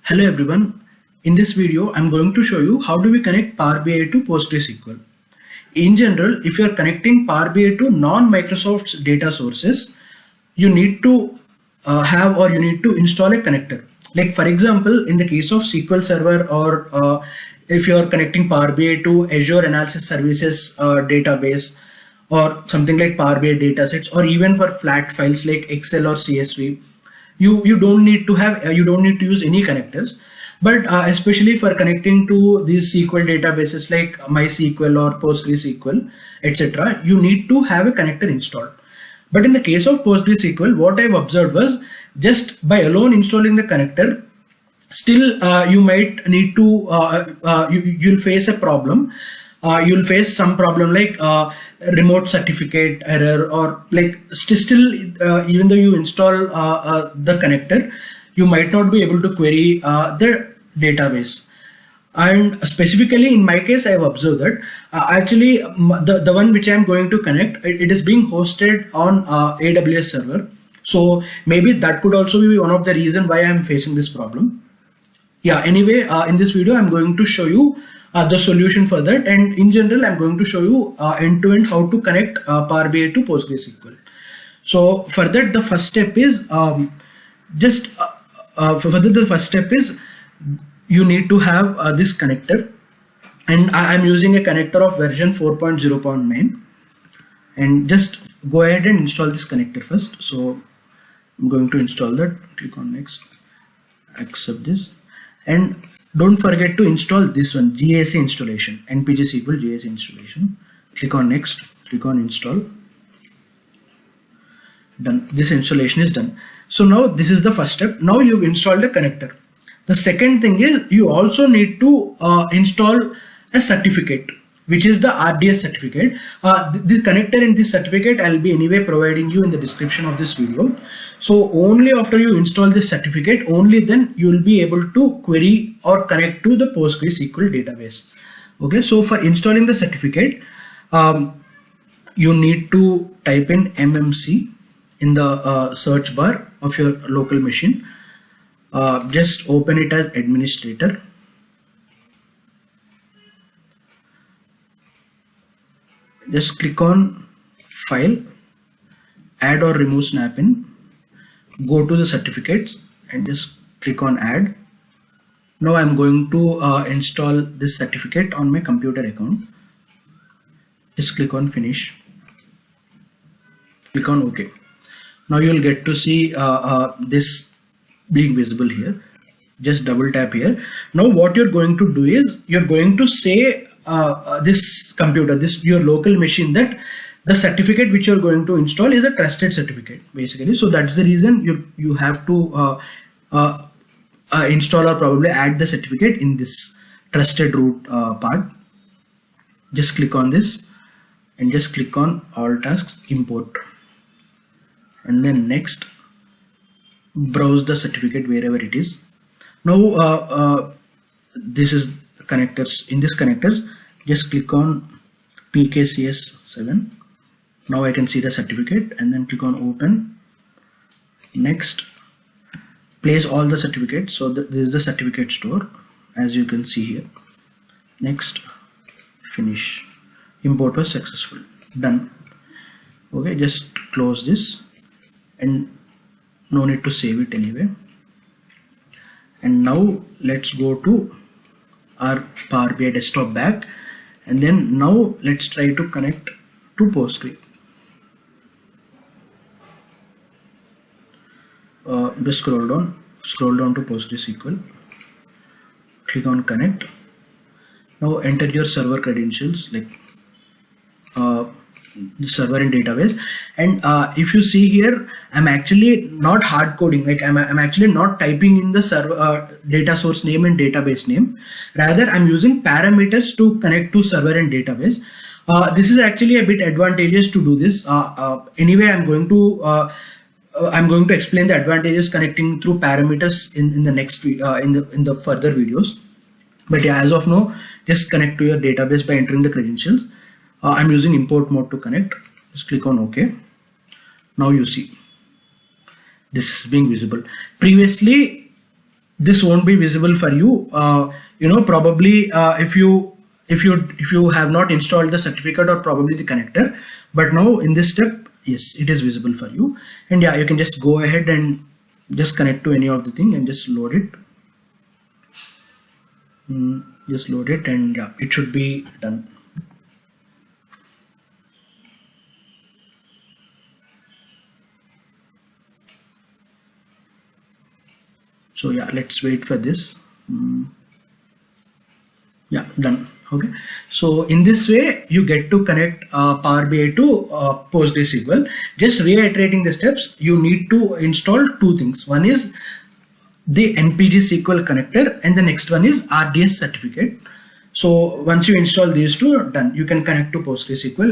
Hello everyone. In this video, I'm going to show you how do we connect Power BI to PostgreSQL. In general, if you are connecting Power BI to non-Microsoft's data sources, you need to you need to install a connector. Like for example, in the case of SQL Server or if you are connecting Power BI to Azure Analysis Services database or something like Power BI datasets, or even for flat files like Excel or CSV, you don't need to have you don't need to use any connectors. But especially for connecting to these SQL databases like MySQL or PostgreSQL, etc., you need to have a connector installed. But in the case of PostgreSQL, what I've observed was just by alone installing the connector, still you might need to you'll face a problem. You'll face some problem like remote certificate error, or like still even though you install the connector, you might not be able to query the database. And specifically in my case, I have observed that actually the one which I am going to connect, it is being hosted on AWS server. So maybe that could also be one of the reason why I am facing this problem. Yeah, anyway, in this video, I'm going to show you the solution for that. And in general, I'm going to show you end-to-end how to connect Power BI to PostgreSQL. So for that, the first step is you need to have this connector. And I'm using a connector of version 4.0.9. And just go ahead and install this connector first. So I'm going to install that. Click on next, accept this. And don't forget to install this one, GAC installation, npg SQL GAC installation. Click on next, click on install. Done. This installation is done. So now this is the first step. Now you've installed the connector. The second thing is you also need to install a certificate, which is the RDS certificate. The connector in this certificate I'll be anyway providing you in the description of this video. So only after you install this certificate, only then you will be able to query or connect to the PostgreSQL database. Okay, so for installing the certificate, you need to type in MMC in the search bar of your local machine. Just open it as administrator. Just click on file, add or remove snap-in, go to the certificates and just click on add. Now I'm going to install this certificate on my computer account. Just click on finish, click on OK. Now you'll get to see this being visible here. Just double tap here. Now what you're going to do is you're going to say this computer, your local machine, that the certificate which you're going to install is a trusted certificate basically. So that's the reason you have to install or probably add the certificate in this trusted root part. Just click on this and just click on all tasks, import, and then next, browse the certificate wherever it is. Now this is connectors. In this connectors, just click on PKCS7. Now I can see the certificate, and then click on open. Next, place all the certificates. So this is the certificate store, as you can see here. Next, finish. Import was successful. Done. Okay, just close this, and no need to save it anyway. And now let's go to our Power BI desktop back, and then now let's try to connect to Postgre. Just scroll down to PostgreSQL, click on connect. Now enter your server credentials, like server and database. And if you see here, I'm actually not hard coding, like I'm actually not typing in the server data source name and database name. Rather, I'm using parameters to connect to server and database. This is actually a bit advantageous to do this. Anyway, I'm going to explain the advantages connecting through parameters in the next in the further videos. But yeah, as of now, just connect to your database by entering the credentials. I'm using import mode to connect. Just click on OK. Now you see this is being visible. Previously this won't be visible for you. Probably if you have not installed the certificate or probably the connector, but now in this step, yes, it is visible for you. And yeah, you can just go ahead and just connect to any of the thing and just load it. Just load it, and yeah, it should be done. So yeah, let's wait for this. Yeah, done. Okay, so in this way you get to connect Power BI to PostgreSQL. Just reiterating the steps, you need to install two things. One is the NPG SQL connector, and the next one is RDS certificate. So once you install these two, done, you can connect to PostgreSQL.